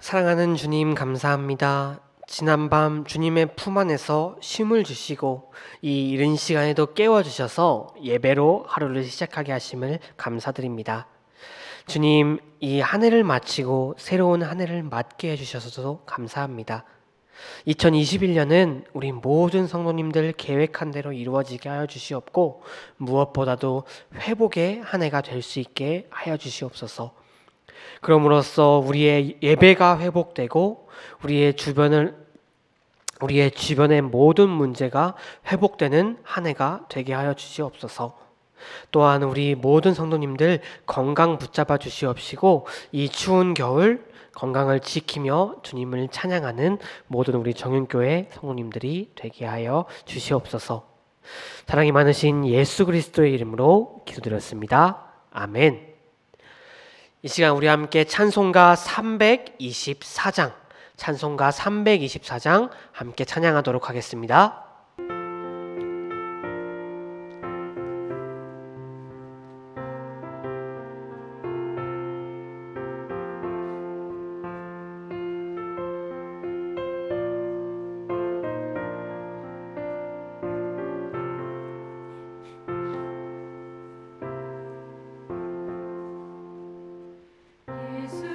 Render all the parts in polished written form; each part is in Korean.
사랑하는 주님 감사합니다. 지난밤 주님의 품 안에서 쉼을 주시고 이 이른 시간에도 깨워주셔서 예배로 하루를 시작하게 하심을 감사드립니다. 주님, 이 한 해를 마치고 새로운 한 해를 맞게 해주셔서 감사합니다. 2021년은 우리 모든 성도님들 계획한 대로 이루어지게 하여 주시옵고 무엇보다도 회복의 한 해가 될 수 있게 하여 주시옵소서. 그럼으로써 우리의 예배가 회복되고 우리의 주변의 모든 문제가 회복되는 한 해가 되게 하여 주시옵소서. 또한 우리 모든 성도님들 건강 붙잡아 주시옵시고 이 추운 겨울 건강을 지키며 주님을 찬양하는 모든 우리 정윤교회 성도님들이 되게 하여 주시옵소서. 사랑이 많으신 예수 그리스도의 이름으로 기도드렸습니다. 아멘. 이 시간 우리 함께 찬송가 324장 함께 찬양하도록 하겠습니다. 예수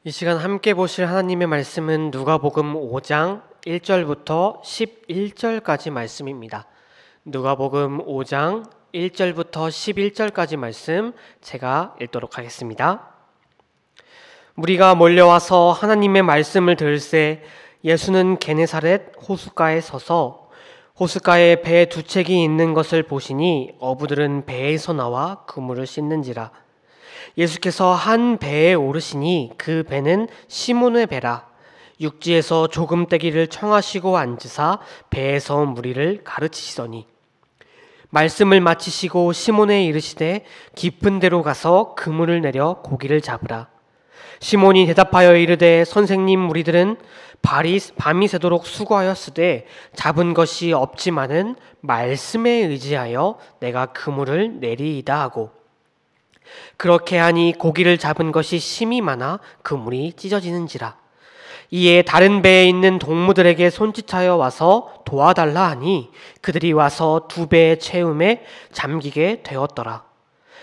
이 시간 함께 보실 하나님의 말씀은 누가복음 5장 1절부터 11절까지 말씀입니다. 누가복음 5장 1절부터 11절까지 말씀 제가 읽도록 하겠습니다. 무리가 몰려와서 하나님의 말씀을 들을새 예수는 게네사렛 호숫가에 서서 호숫가에 배 두 척이 있는 것을 보시니 어부들은 배에서 나와 그물을 씻는지라. 예수께서 한 배에 오르시니 그 배는 시몬의 배라. 육지에서 조금 떼기를 청하시고 앉으사 배에서 무리를 가르치시더니 말씀을 마치시고 시몬에 이르시되 깊은 데로 가서 그물을 내려 고기를 잡으라. 시몬이 대답하여 이르되 선생님, 무리들은 밤이 새도록 수고하였으되 잡은 것이 없지만은 말씀에 의지하여 내가 그물을 내리이다 하고, 그렇게 하니 고기를 잡은 것이 심이 많아 그물이 찢어지는지라. 이에 다른 배에 있는 동무들에게 손짓하여 와서 도와달라 하니 그들이 와서 두 배의 채움에 잠기게 되었더라.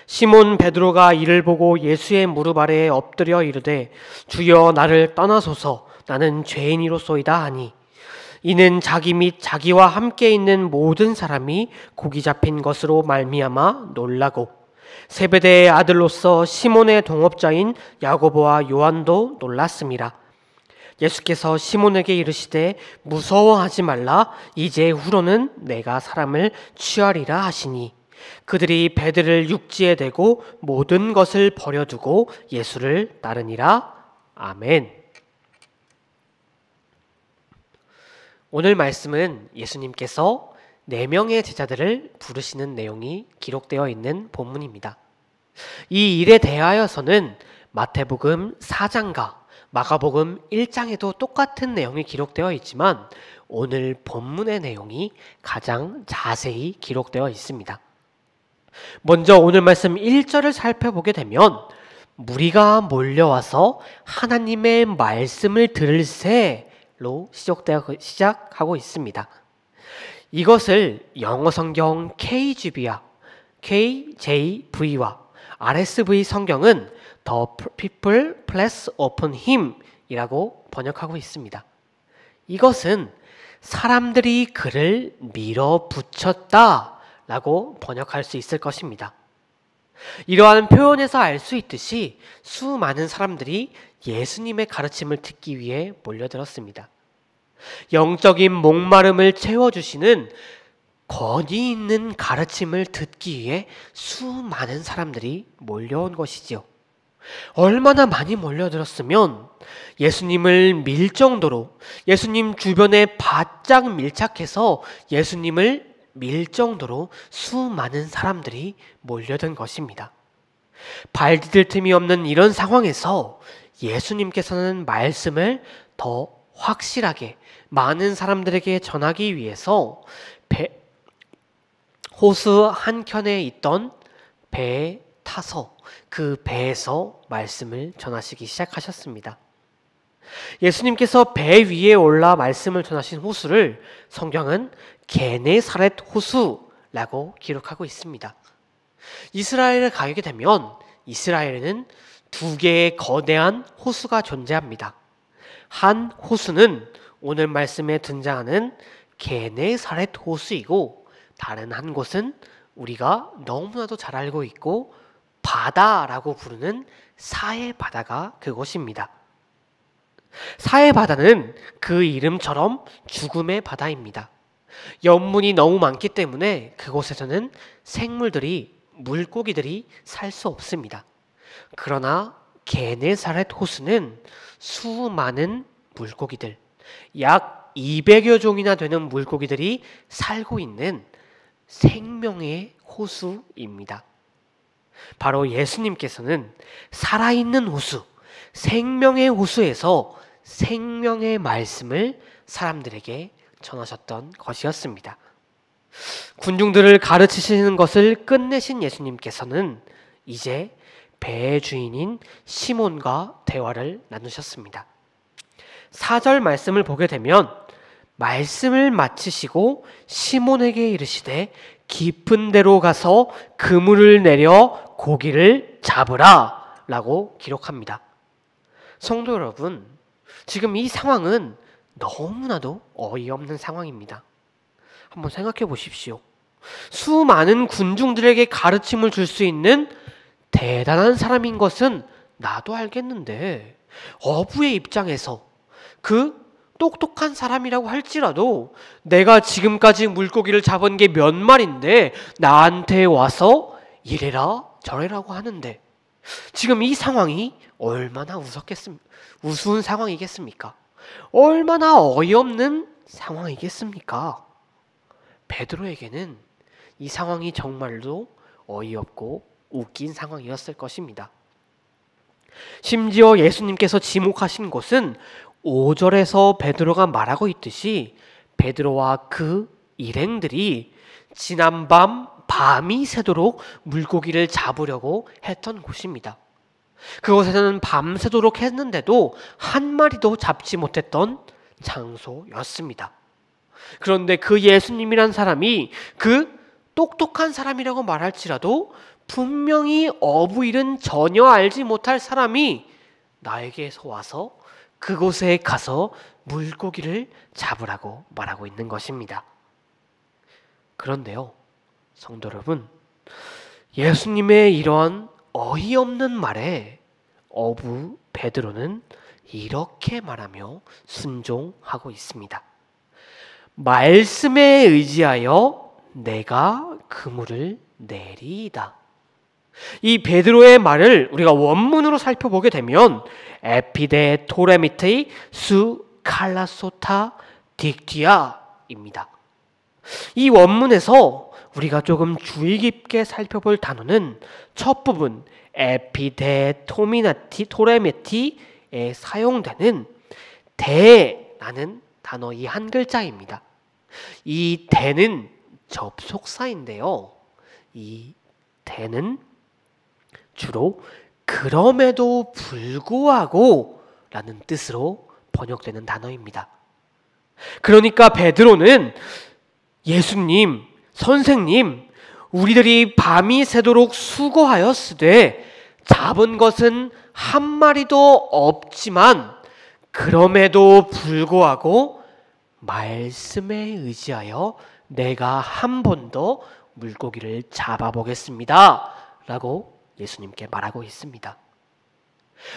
시몬 베드로가 이를 보고 예수의 무릎 아래에 엎드려 이르되 주여, 나를 떠나소서, 나는 죄인이로소이다 하니, 이는 자기 및 자기와 함께 있는 모든 사람이 고기 잡힌 것으로 말미암아 놀라고 세베대의 아들로서 시몬의 동업자인 야고보와 요한도 놀랐음이라. 예수께서 시몬에게 이르시되 무서워하지 말라, 이제 후로는 내가 사람을 취하리라 하시니, 그들이 배들을 육지에 대고 모든 것을 버려두고 예수를 따르니라. 아멘. 오늘 말씀은 예수님께서 4명의 제자들을 부르시는 내용이 기록되어 있는 본문입니다. 이 일에 대하여서는 마태복음 4장과 마가복음 1장에도 똑같은 내용이 기록되어 있지만 오늘 본문의 내용이 가장 자세히 기록되어 있습니다. 먼저 오늘 말씀 1절을 살펴보게 되면 무리가 몰려와서 하나님의 말씀을 들을새로 시작하고 있습니다. 이것을 영어 성경 KJV와 RSV 성경은 The people press upon him 이라고 번역하고 있습니다. 이것은 사람들이 그를 밀어붙였다 라고 번역할 수 있을 것입니다. 이러한 표현에서 알 수 있듯이 수많은 사람들이 예수님의 가르침을 듣기 위해 몰려들었습니다. 영적인 목마름을 채워주시는 권위 있는 가르침을 듣기 위해 수많은 사람들이 몰려온 것이지요. 얼마나 많이 몰려들었으면 예수님을 밀 정도로, 예수님 주변에 바짝 밀착해서 예수님을 밀 정도로 수많은 사람들이 몰려든 것입니다. 발 디딜 틈이 없는 이런 상황에서 예수님께서는 말씀을 더 확실하게 많은 사람들에게 전하기 위해서 호수 한켠에 있던 배에 타서 그 배에서 말씀을 전하시기 시작하셨습니다. 예수님께서 배 위에 올라 말씀을 전하신 호수를 성경은 게네사렛 호수라고 기록하고 있습니다. 이스라엘에 가게 되면 이스라엘에는 2개의 거대한 호수가 존재합니다. 한 호수는 오늘 말씀에 등장하는 게네사렛 호수이고, 다른 한 곳은 우리가 너무나도 잘 알고 있고 바다라고 부르는 사해 바다가 그곳입니다. 사해 바다는 그 이름처럼 죽음의 바다입니다. 염문이 너무 많기 때문에 그곳에서는 물고기들이 살 수 없습니다. 그러나 게네사렛 호수는 수많은 물고기들, 약 200여 종이나 되는 물고기들이 살고 있는 생명의 호수입니다. 바로 예수님께서는 살아있는 호수, 생명의 호수에서 생명의 말씀을 사람들에게 전하셨던 것이었습니다. 군중들을 가르치시는 것을 끝내신 예수님께서는 이제 배의 주인인 시몬과 대화를 나누셨습니다. 4절 말씀을 보게 되면 말씀을 마치시고 시몬에게 이르시되 깊은 데로 가서 그물을 내려 고기를 잡으라 라고 기록합니다. 성도 여러분, 지금 이 상황은 너무나도 어이없는 상황입니다. 한번 생각해 보십시오. 수많은 군중들에게 가르침을 줄 수 있는 대단한 사람인 것은 나도 알겠는데, 어부의 입장에서 그 똑똑한 사람이라고 할지라도 내가 지금까지 물고기를 잡은 게 몇 마리인데 나한테 와서 이래라 저래라고 하는데, 지금 이 상황이 얼마나 우스운 상황이겠습니까? 얼마나 어이없는 상황이겠습니까? 베드로에게는 이 상황이 정말로 어이없고 웃긴 상황이었을 것입니다. 심지어 예수님께서 지목하신 것은 5절에서 베드로가 말하고 있듯이 베드로와 그 일행들이 지난밤 밤이 새도록 물고기를 잡으려고 했던 곳입니다. 그곳에서는 밤새도록 했는데도 한 마리도 잡지 못했던 장소였습니다. 그런데 그 예수님이란 사람이 그 똑똑한 사람이라고 말할지라도 분명히 어부일은 전혀 알지 못할 사람이 나에게서 와서 그곳에 가서 물고기를 잡으라고 말하고 있는 것입니다. 그런데요, 성도 여러분, 예수님의 이러한 어이없는 말에 어부 베드로는 이렇게 말하며 순종하고 있습니다. 말씀에 의지하여 내가 그물을 내리이다. 이 베드로의 말을 우리가 원문으로 살펴보게 되면 에피데 토레미테이 수 칼라소타 딕티아입니다. 이 원문에서 우리가 조금 주의 깊게 살펴볼 단어는 첫 부분 에피데 토레미티에 사용되는 대라는 단어 이 한 글자입니다. 이 대는 접속사인데요, 이 대는 주로 그럼에도 불구하고 라는 뜻으로 번역되는 단어입니다. 그러니까 베드로는 예수님, 선생님, 우리들이 밤이 새도록 수고하였으되 잡은 것은 한 마리도 없지만 그럼에도 불구하고 말씀에 의지하여 내가 한 번 더 물고기를 잡아보겠습니다 라고 예수님께 말하고 있습니다.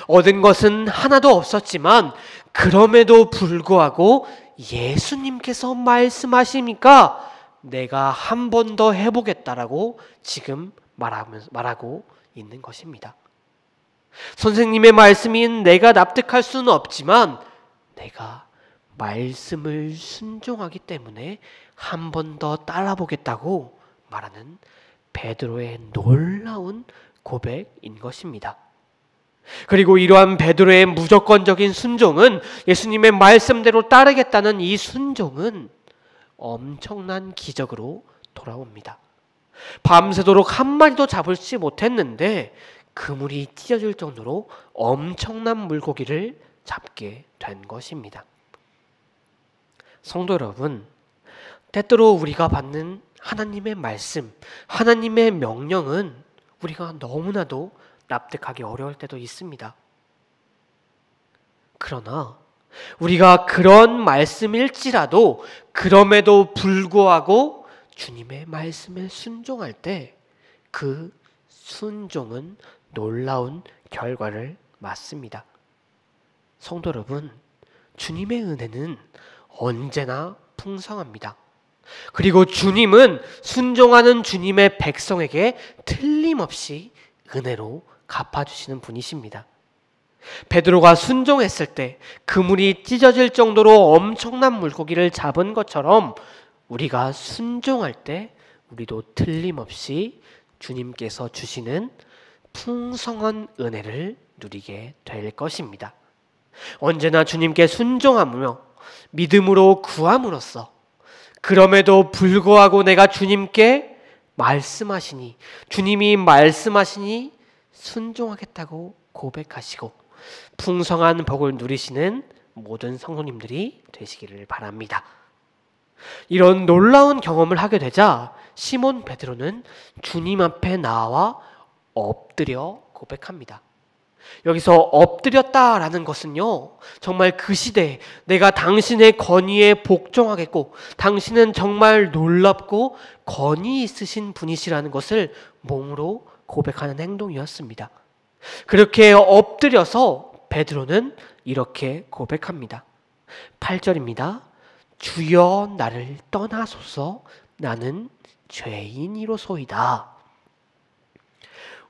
얻은 것은 하나도 없었지만 그럼에도 불구하고 예수님께서 말씀하시니까 내가 한 번 더 해보겠다라고 지금 말하고 있는 것입니다. 선생님의 말씀인 내가 납득할 수는 없지만 내가 말씀을 순종하기 때문에 한 번 더 따라보겠다고 말하는 베드로의 놀라운 고백인 것입니다. 그리고 이러한 베드로의 무조건적인 순종은, 예수님의 말씀대로 따르겠다는 이 순종은 엄청난 기적으로 돌아옵니다. 밤새도록 한 마리도 잡을지 못했는데 그물이 찢어질 정도로 엄청난 물고기를 잡게 된 것입니다. 성도 여러분, 때때로 우리가 받는 하나님의 말씀, 하나님의 명령은 우리가 너무나도 납득하기 어려울 때도 있습니다. 그러나 우리가 그런 말씀일지라도 그럼에도 불구하고 주님의 말씀에 순종할 때 그 순종은 놀라운 결과를 맞습니다. 성도 여러분, 주님의 은혜는 언제나 풍성합니다. 그리고 주님은 순종하는 주님의 백성에게 틀림없이 은혜로 갚아주시는 분이십니다. 베드로가 순종했을 때 그물이 찢어질 정도로 엄청난 물고기를 잡은 것처럼 우리가 순종할 때 우리도 틀림없이 주님께서 주시는 풍성한 은혜를 누리게 될 것입니다. 언제나 주님께 순종하며 믿음으로 구함으로써 그럼에도 불구하고 내가 주님께 말씀하시니, 주님이 말씀하시니 순종하겠다고 고백하시고 풍성한 복을 누리시는 모든 성도님들이 되시기를 바랍니다. 이런 놀라운 경험을 하게 되자 시몬 베드로는 주님 앞에 나와 엎드려 고백합니다. 여기서 엎드렸다라는 것은요, 정말 그 시대에 내가 당신의 권위에 복종하겠고 당신은 정말 놀랍고 권위 있으신 분이시라는 것을 몸으로 고백하는 행동이었습니다. 그렇게 엎드려서 베드로는 이렇게 고백합니다. 8절입니다. 주여 나를 떠나소서 나는 죄인이로소이다.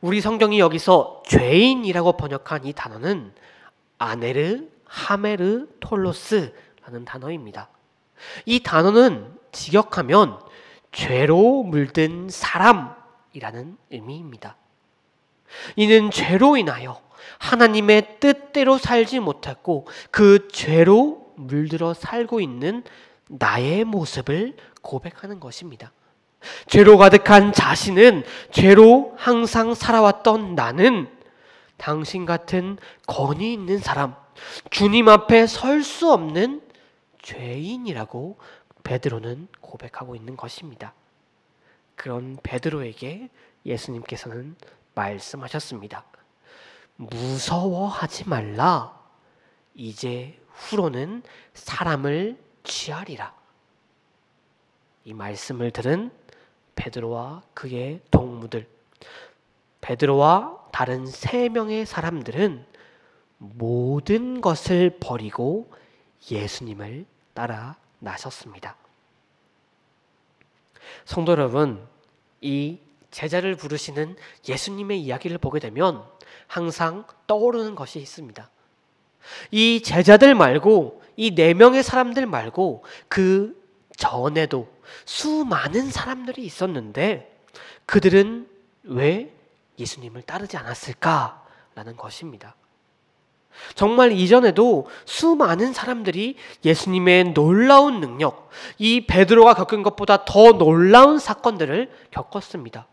우리 성경이 여기서 죄인이라고 번역한 이 단어는 아네르 하메르 톨로스라는 단어입니다. 이 단어는 직역하면 죄로 물든 사람이라는 의미입니다. 이는 죄로 인하여 하나님의 뜻대로 살지 못했고 그 죄로 물들어 살고 있는 나의 모습을 고백하는 것입니다. 죄로 가득한 자신은, 죄로 항상 살아왔던 나는 당신 같은 권위 있는 사람, 주님 앞에 설 수 없는 죄인이라고 베드로는 고백하고 있는 것입니다. 그런 베드로에게 예수님께서는 말씀하셨습니다. 무서워하지 말라. 이제 후로는 사람을 취하리라. 이 말씀을 들은 베드로와 그의 동무들, 베드로와 다른 3명의 사람들은 모든 것을 버리고 예수님을 따라 나섰습니다. 성도 여러분, 이 제자를 부르시는 예수님의 이야기를 보게 되면 항상 떠오르는 것이 있습니다. 이 제자들 말고, 이 4명의 사람들 말고 그 전에도 수많은 사람들이 있었는데 그들은 왜 예수님을 따르지 않았을까라는 것입니다. 정말 이전에도 수많은 사람들이 예수님의 놀라운 능력, 이 베드로가 겪은 것보다 더 놀라운 사건들을 겪었습니다.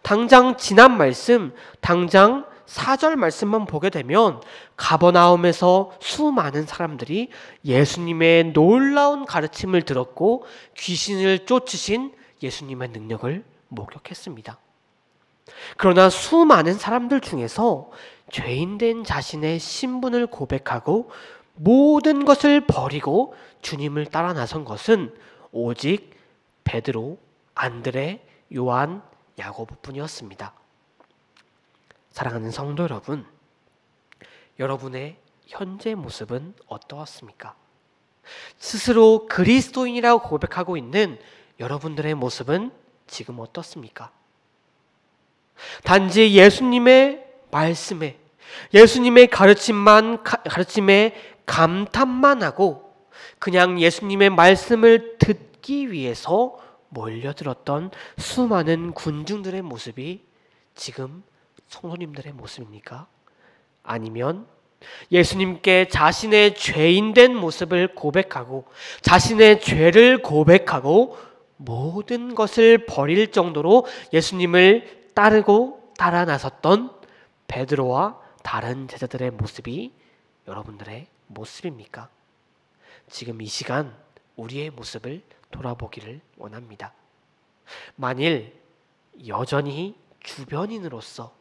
당장 지난 말씀, 당장 4절 말씀만 보게 되면 가버나움에서 수많은 사람들이 예수님의 놀라운 가르침을 들었고 귀신을 쫓으신 예수님의 능력을 목격했습니다. 그러나 수많은 사람들 중에서 죄인된 자신의 신분을 고백하고 모든 것을 버리고 주님을 따라 나선 것은 오직 베드로, 안드레, 요한, 야고보뿐이었습니다. 사랑하는 성도 여러분, 여러분의 현재 모습은 어떠했습니까? 스스로 그리스도인이라고 고백하고 있는 여러분들의 모습은 지금 어떻습니까? 단지 예수님의 말씀에, 예수님의 가르침에 감탄만 하고 그냥 예수님의 말씀을 듣기 위해서 몰려들었던 수많은 군중들의 모습이 지금 성도님들의 모습입니까? 아니면 예수님께 자신의 죄인된 모습을 고백하고 자신의 죄를 고백하고 모든 것을 버릴 정도로 예수님을 따르고 따라 나섰던 베드로와 다른 제자들의 모습이 여러분들의 모습입니까? 지금 이 시간 우리의 모습을 돌아보기를 원합니다. 만일 여전히 주변인으로서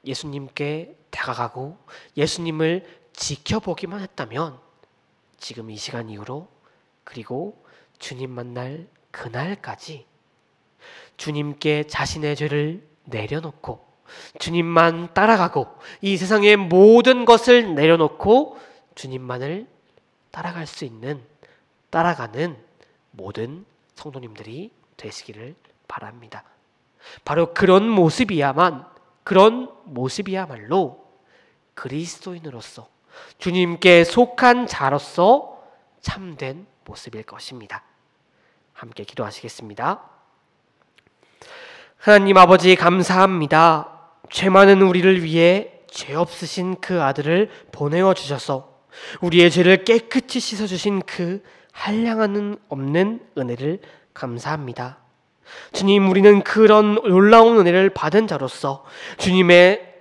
예수님께 다가가고 예수님을 지켜보기만 했다면 지금 이 시간 이후로, 그리고 주님 만날 그날까지 주님께 자신의 죄를 내려놓고 주님만 따라가고 이 세상의 모든 것을 내려놓고 주님만을 따라갈 수 있는, 따라가는 모든 성도님들이 되시기를 바랍니다. 바로 그런 모습이야말로 그리스도인으로서 주님께 속한 자로서 참된 모습일 것입니다. 함께 기도하시겠습니다. 하나님 아버지, 감사합니다. 죄 많은 우리를 위해 죄 없으신 그 아들을 보내어 주셔서 우리의 죄를 깨끗이 씻어주신 그 한량하는 없는 은혜를 감사합니다. 주님, 우리는 그런 놀라운 은혜를 받은 자로서 주님의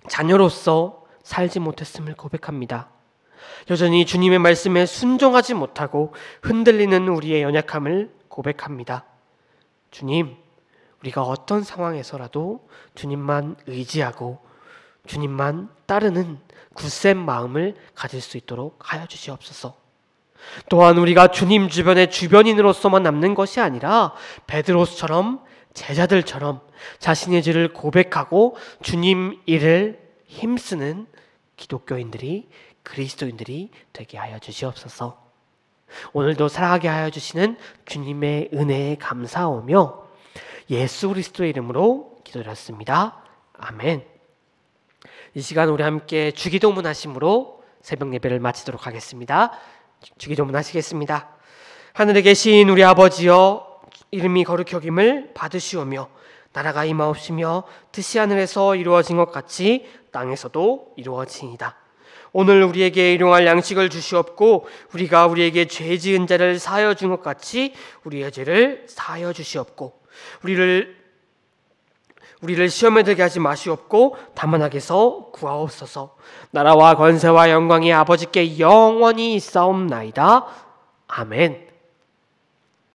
자녀로서 살지 못했음을 고백합니다. 여전히 주님의 말씀에 순종하지 못하고 흔들리는 우리의 연약함을 고백합니다. 주님, 우리가 어떤 상황에서라도 주님만 의지하고 주님만 따르는 굳센 마음을 가질 수 있도록 하여 주시옵소서. 또한 우리가 주님 주변의 주변인으로서만 남는 것이 아니라 베드로처럼 제자들처럼 자신의 죄를 고백하고 주님 일을 힘쓰는 기독교인들이, 그리스도인들이 되게 하여 주시옵소서. 오늘도 살아가게 하여 주시는 주님의 은혜에 감사하며 예수 그리스도의 이름으로 기도드렸습니다. 아멘. 이 시간 우리 함께 주기도문 하심으로 새벽 예배를 마치도록 하겠습니다. 주기도문 하시겠습니다. 하늘에 계신 우리 아버지여, 이름이 거룩히 여김을 받으시오며 나라가 임하옵시며 뜻이 하늘에서 이루어진 것 같이 땅에서도 이루어지이다. 오늘 우리에게 일용할 양식을 주시옵고 우리가 우리에게 죄 지은 자를 사하여 준 것 같이 우리의 죄를 사하여 주시옵고 우리를 시험에 들게 하지 마시옵고 다만 악에서 구하옵소서. 나라와 권세와 영광이 아버지께 영원히 있사옵나이다. 아멘.